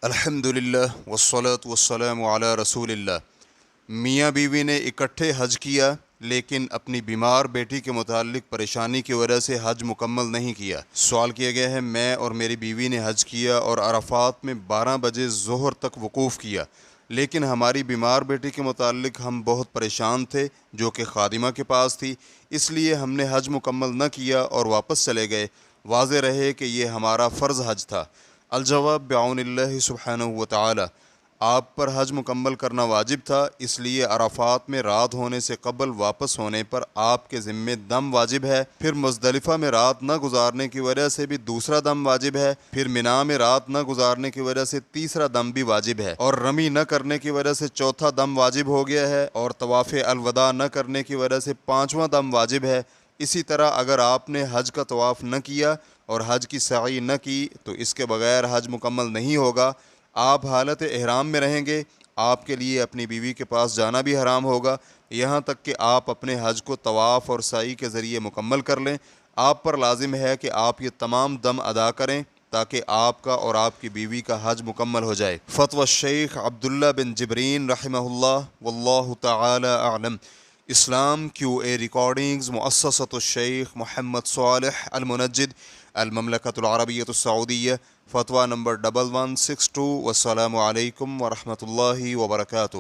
الحمدللہ والصلاة والسلام علی رسول اللہ۔ میاں بیوی نے اکٹھے حج کیا لیکن اپنی بیمار بیٹی کے متعلق پریشانی کی وجہ سے حج مکمل نہیں کیا۔ سوال کیا گیا ہے، میں اور میری بیوی نے حج کیا اور عرفات میں 12 بجے ظہر تک وقوف کیا، لیکن ہماری بیمار بیٹی کے متعلق ہم بہت پریشان تھے جو کہ خادمہ کے پاس تھی، اس لیے ہم نے حج مکمل نہ کیا اور واپس چلے گئے۔ واضح رہے کہ یہ ہمارا فرض حج تھا۔ الجواب بعون اللہ سبحانہ وتعالی، آپ پر حج مکمل کرنا واجب تھا، اس لیے عرفات میں رات ہونے سے قبل واپس ہونے پر آپ کے ذمے دم واجب ہے، پھر مزدلفہ میں رات نہ گزارنے کی وجہ سے بھی دوسرا دم واجب ہے، پھر مینا میں رات نہ گزارنے کی وجہ سے تیسرا دم بھی واجب ہے، اور رمی نہ کرنے کی وجہ سے چوتھا دم واجب ہو گیا ہے، اور طواف الوداع نہ کرنے کی وجہ سے پانچواں دم واجب ہے۔ اسی طرح اگر آپ نے حج کا طواف نہ کیا اور حج کی سعی نہ کی تو اس کے بغیر حج مکمل نہیں ہوگا۔ آپ حالت احرام میں رہیں گے، آپ کے لیے اپنی بیوی کے پاس جانا بھی حرام ہوگا، یہاں تک کہ آپ اپنے حج کو طواف اور سعی کے ذریعے مکمل کر لیں۔ آپ پر لازم ہے کہ آپ یہ تمام دم ادا کریں تاکہ آپ کا اور آپ کی بیوی کا حج مکمل ہو جائے۔ فتوی الشیخ عبداللہ بن جبرین رحمہ اللہ، واللہ تعالی اعلم۔ اسلام کیو اے ریکارڈنگز، مؤسسۃ الشیخ محمد صالح المنجد، المملکۃ العربیۃ السعودیہ، فتویٰ نمبر 1162۔ والسلام علیکم ورحمۃ اللہ وبرکاتہ۔